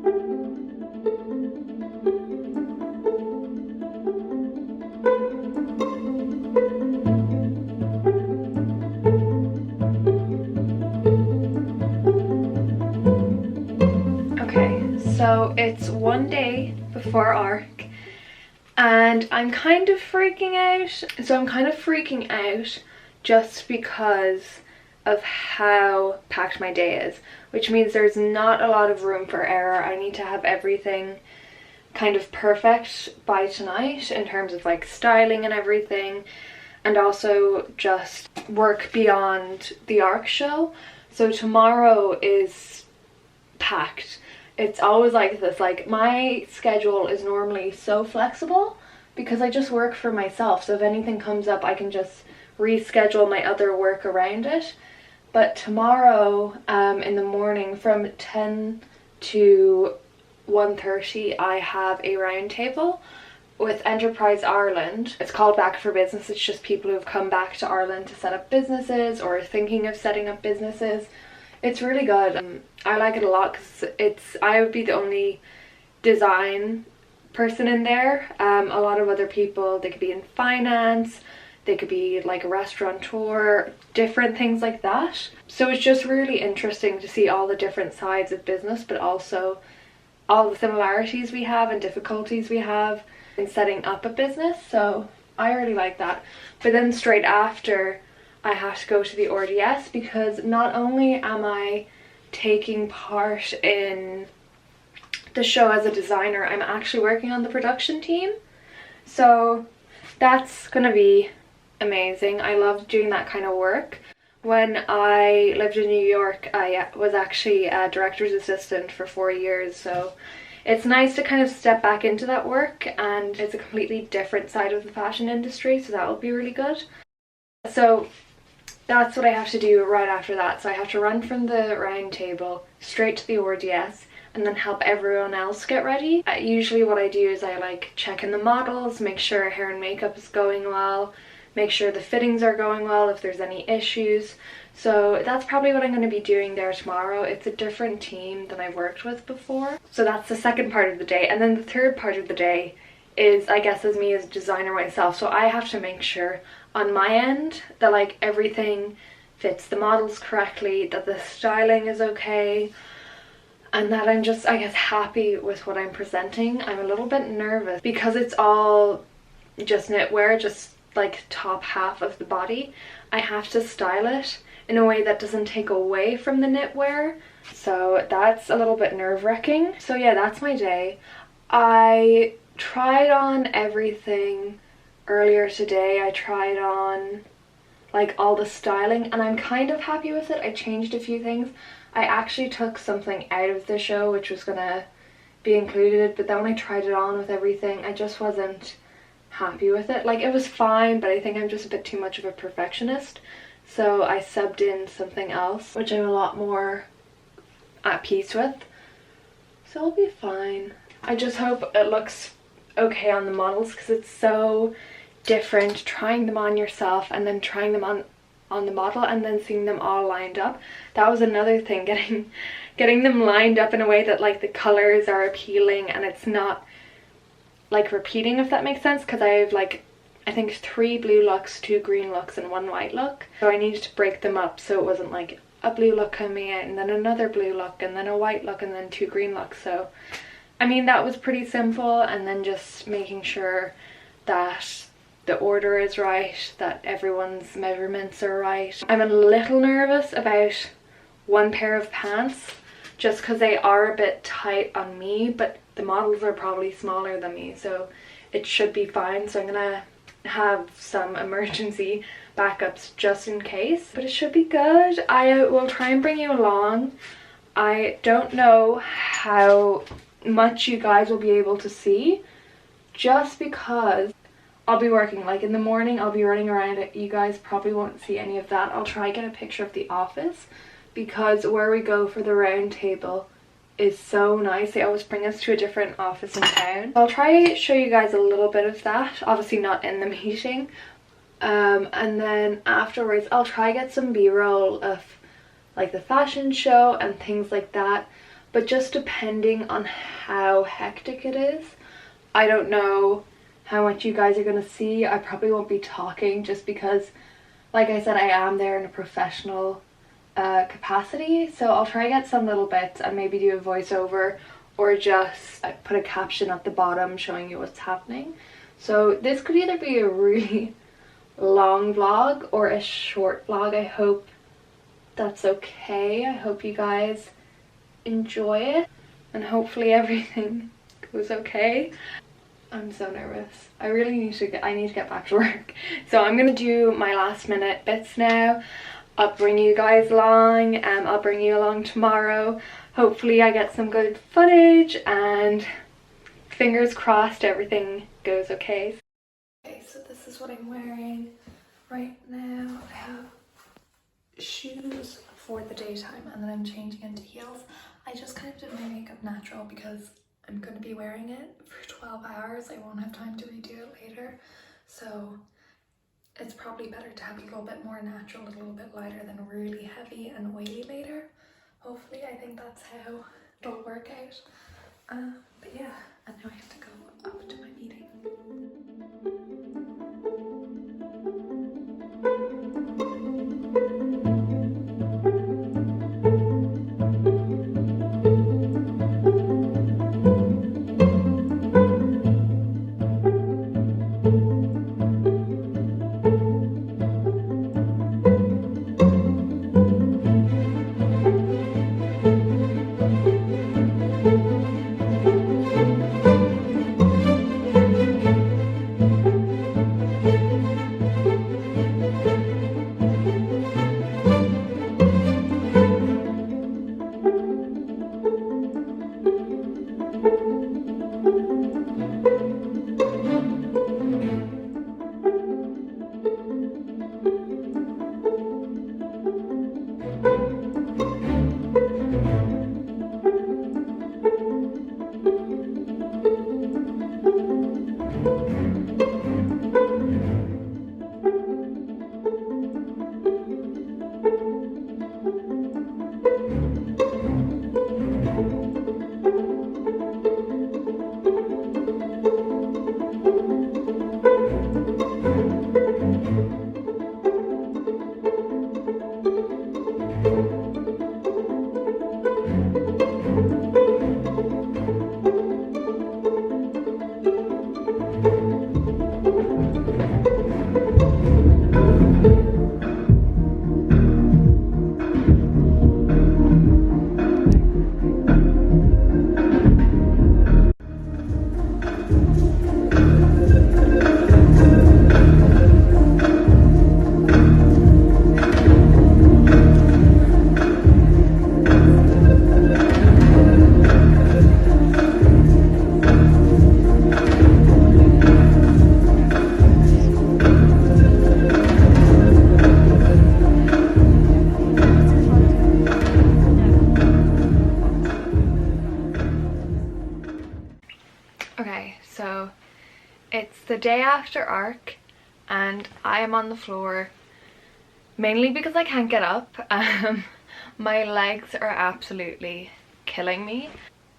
Okay, so it's one day before ARC and I'm kind of freaking out. So I'm kind of freaking out just because of how packed my day is, which means there's not a lot of room for error. I need to have everything kind of perfect by tonight in terms of like styling and everything, and also just work beyond the ARC show. So tomorrow is packed. It's always like this. Like, my schedule is normally so flexible because I just work for myself, so if anything comes up I can just reschedule my other work around it. But tomorrow in the morning from 10 to 1:30 I have a roundtable with Enterprise Ireland. It's called Back for Business. It's just people who have come back to Ireland to set up businesses or are thinking of setting up businesses. It's really good. I like it a lot because I would be the only design person in there. A lot of other people, they could be in finance, they could be like a restaurateur, different things like that. So it's just really interesting to see all the different sides of business, but also all the similarities we have and difficulties we have in setting up a business. So I really like that. But then straight after I have to go to the RDS because not only am I taking part in the show as a designer, I'm actually working on the production team. So that's gonna be amazing. I love doing that kind of work. When I lived in New York, I was actually a director's assistant for 4 years, so it's nice to kind of step back into that work, and it's a completely different side of the fashion industry, so that will be really good. So that's what I have to do right after that. So I have to run from the round table straight to the RDS and then help everyone else get ready. Usually what I do is I like check in the models, make sure hair and makeup is going well, make sure the fittings are going well if there's any issues. So that's probably what I'm going to be doing there tomorrow. It's a different team than I've worked with before. So that's the second part of the day. And then the third part of the day is, I guess, as me as a designer myself. So I have to make sure on my end that like everything fits the models correctly, that the styling is okay, and that I'm just, I guess, happy with what I'm presenting. I'm a little bit nervous because it's all just knitwear, just like top half of the body. I have to style it in a way that doesn't take away from the knitwear, so that's a little bit nerve-wracking. So yeah, that's my day. I tried on everything earlier today. I tried on like all the styling and I'm kind of happy with it. I changed a few things. I actually took something out of the show which was gonna be included, but then when I tried it on with everything, I just wasn't happy with it. Like, it was fine, but I think I'm just a bit too much of a perfectionist, so I subbed in something else which I'm a lot more at peace with, so I'll be fine. I just hope it looks okay on the models because it's so different trying them on yourself and then trying them on the model and then seeing them all lined up. That was another thing, getting them lined up in a way that like the colors are appealing and it's not like repeating, if that makes sense, because I have like I think 3 blue looks, 2 green looks and 1 white look, so I needed to break them up so it wasn't like a blue look coming out and then another blue look and then a white look and then 2 green looks. So I mean, that was pretty simple, and then just making sure that the order is right, that everyone's measurements are right. I'm a little nervous about one pair of pants just because they are a bit tight on me, but the models are probably smaller than me, so it should be fine. So I'm gonna have some emergency backups just in case, but it should be good. I will try and bring you along. I don't know how much you guys will be able to see just because I'll be working. Like in the morning I'll be running around it. You guys probably won't see any of that. I'll try and get a picture of the office because where we go for the round table is so nice. They always bring us to a different office in town. I'll try to show you guys a little bit of that, obviously not in the meeting, and then afterwards I'll try get some b-roll of like the fashion show and things like that. but just depending on how hectic it is, I don't know how much you guys are going to see. I probably won't be talking just because, like I said, I am there in a professional capacity, so I'll try to get some little bits and maybe do a voiceover or just put a caption at the bottom showing you what's happening. So this could either be a really long vlog or a short vlog. I hope that's okay. I hope you guys enjoy it and hopefully everything goes okay. I'm so nervous. I really need to get back to work. So I'm gonna do my last minute bits now. I'll bring you guys along, I'll bring you along tomorrow. Hopefully I get some good footage and fingers crossed everything goes okay. Okay, so this is what I'm wearing right now. I have shoes for the daytime and then I'm changing into heels. I just kind of did my makeup natural because I'm going to be wearing it for 12 hours. I won't have time to redo it later. So it's probably better to have it a little bit more natural, a little bit lighter than really heavy and oily later. Hopefully, I think that's how it'll work out. But yeah, and now I have to go up to my meeting. Okay, so it's the day after ARC and I am on the floor mainly because I can't get up. My legs are absolutely killing me.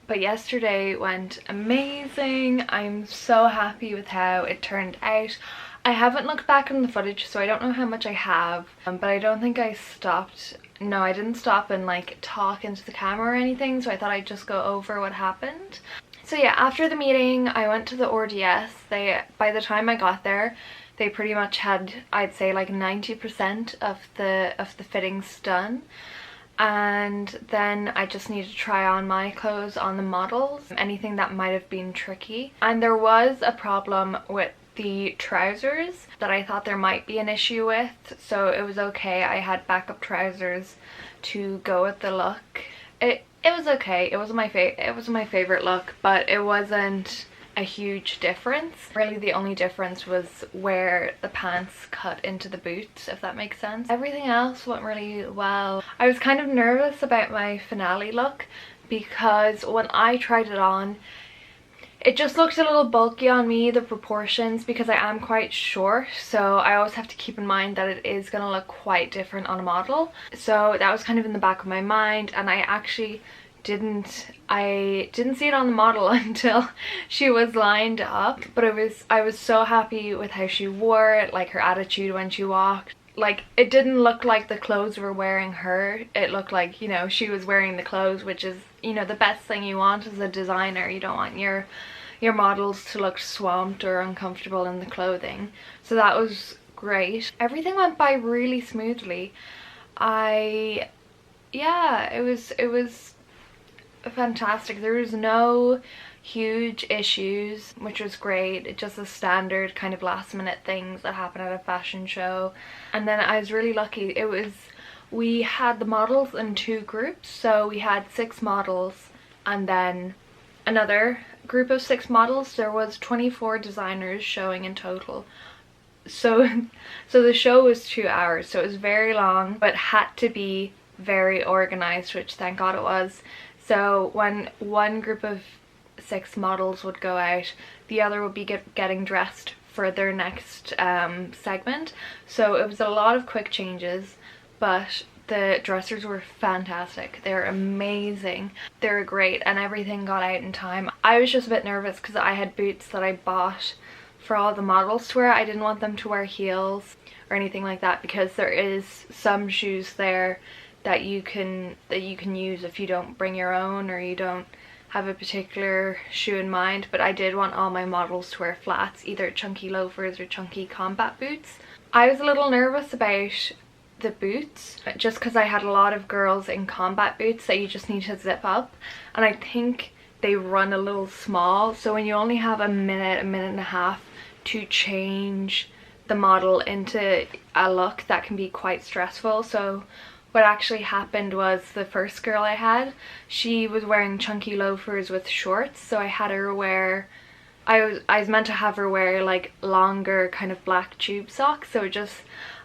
But yesterday went amazing. I'm so happy with how it turned out. I haven't looked back on the footage, so I don't know how much I have, but I don't think I stopped. No, I didn't stop and like talk into the camera or anything, so I thought I'd just go over what happened. So yeah, after the meeting I went to the RDS. By the time I got there, they pretty much had, I'd say, like 90% of the fittings done. And then I just needed to try on my clothes on the models, anything that might have been tricky. And there was a problem with the trousers that I thought there might be an issue with, so it was okay. I had backup trousers to go with the look. It was okay. It was my favorite look, but it wasn't a huge difference. Really the only difference was where the pants cut into the boots, if that makes sense. Everything else went really well. I was kind of nervous about my finale look because when I tried it on, it just looked a little bulky on me, the proportions, because I am quite short, so I always have to keep in mind that it is going to look quite different on a model. So that was kind of in the back of my mind, and I actually I didn't see it on the model until she was lined up, but I was so happy with how she wore it, like her attitude when she walked. Like, it didn't look like the clothes were wearing her. It looked like, you know, she was wearing the clothes, which is, you know, the best thing you want as a designer. You don't want your models to look swamped or uncomfortable in the clothing. So that was great. Everything went by really smoothly. Yeah, it was fantastic. There was no huge issues, which was great. It's just the standard kind of last minute things that happen at a fashion show. And then I was really lucky. We had the models in 2 groups, so we had 6 models and then another group of 6 models. There was 24 designers showing in total. So the show was 2 hours, so it was very long, but had to be very organized, which thank God it was. So when one group of 6 models would go out, the other would be getting dressed for their next segment. So it was a lot of quick changes, but the dressers were fantastic. They're amazing. They were great, and everything got out in time. I was just a bit nervous because I had boots that I bought for all the models to wear. I didn't want them to wear heels or anything like that, because there is some shoes there that you can use if you don't bring your own or you don't have a particular shoe in mind. But I did want all my models to wear flats, either chunky loafers or chunky combat boots. I was a little nervous about the boots just because I had a lot of girls in combat boots that you just need to zip up, and I think they run a little small, so when you only have a minute and a half to change the model into a look, that can be quite stressful. So what actually happened was, the first girl I had, she was wearing chunky loafers with shorts, so I had her wear, I was meant to have her wear like longer kind of black tube socks. So just,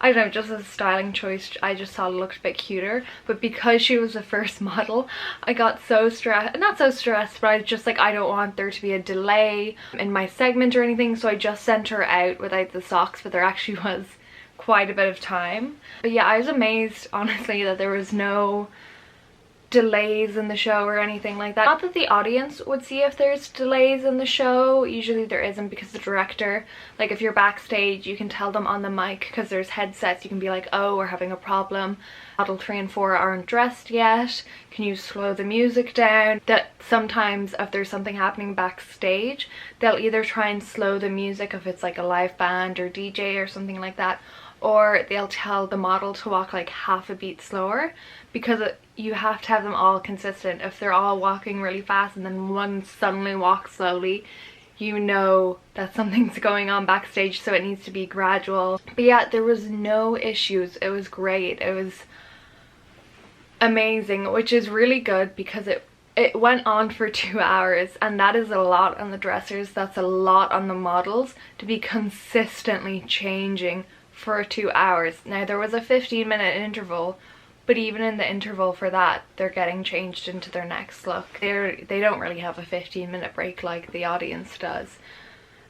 I don't know, just as a styling choice, I just thought it looked a bit cuter. But because she was the first model, I got so stressed, not so stressed, but I was just like, I don't want there to be a delay in my segment or anything, so I just sent her out without the socks, but there actually was quite a bit of time. But yeah, I was amazed honestly that there was no delays in the show or anything like that. Not that the audience would see if there's delays in the show, usually there isn't, because the director, like if you're backstage, you can tell them on the mic because there's headsets. You can be like, oh, we're having a problem, model 3 and 4 aren't dressed yet, can you slow the music down? That sometimes if there's something happening backstage, they'll either try and slow the music if it's like a live band or DJ or something like that, or they'll tell the model to walk like half a beat slower, because you have to have them all consistent. If they're all walking really fast and then one suddenly walks slowly, you know that something's going on backstage, so it needs to be gradual. But yeah, there was no issues. It was great. It was amazing, which is really good because it went on for 2 hours, and that is a lot on the dressers. That's a lot on the models to be consistently changing for 2 hours. Now there was a 15-minute interval, but even in the interval for that, they're getting changed into their next look. They don't really have a 15-minute break like the audience does.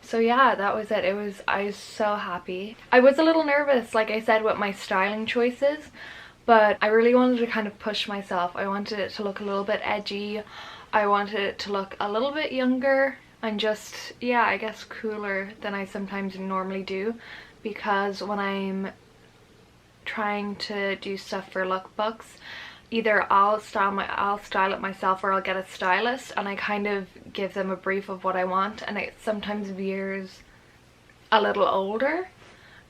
So yeah, that was it. I was so happy. I was a little nervous, like I said, with my styling choices, but I really wanted to kind of push myself. I wanted it to look a little bit edgy. I wanted it to look a little bit younger and just, yeah, I guess cooler than I sometimes normally do, because when I'm trying to do stuff for lookbooks, either I'll style it myself, or I'll get a stylist and I kind of give them a brief of what I want, and it sometimes veers a little older.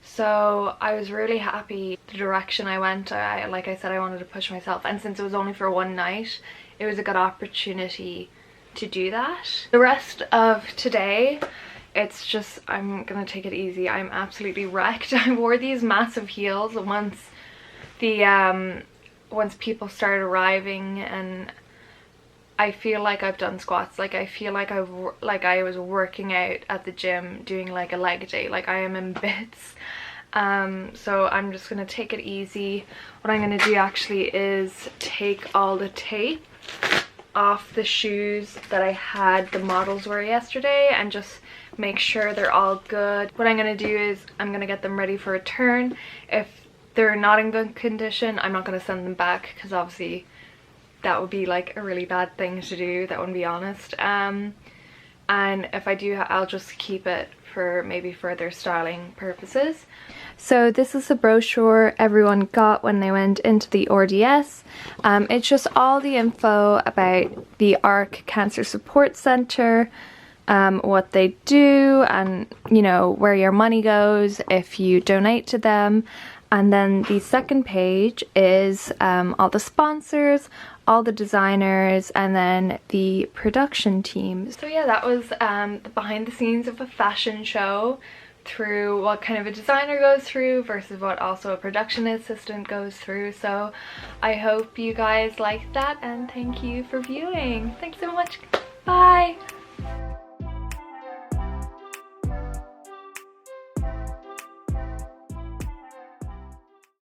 So I was really happy the direction I went. Like I said, I wanted to push myself, and since it was only for one night, it was a good opportunity to do that. The rest of today, it's just, I'm gonna take it easy. I'm absolutely wrecked. I wore these massive heels once people started arriving, and I feel like I've done squats. Like I feel like I was working out at the gym doing like a leg day. Like I am in bits. So I'm just gonna take it easy. What I'm gonna do actually is take all the tape off the shoes that I had the models wear yesterday and just make sure they're all good. What I'm gonna do is I'm gonna get them ready for return. If they're not in good condition, I'm not gonna send them back, because obviously that would be like a really bad thing to do, that wouldn't be honest. And if I do, I'll just keep it for maybe further styling purposes. So this is the brochure everyone got when they went into the RDS. It's just all the info about the ARC Cancer Support Centre, what they do, and you know, where your money goes if you donate to them. And then the second page is all the sponsors, all the designers, and then the production team. So yeah, that was the behind the scenes of a fashion show, through what kind of a designer goes through versus what also a production assistant goes through. So I hope you guys liked that, and thank you for viewing. Thanks so much. Bye.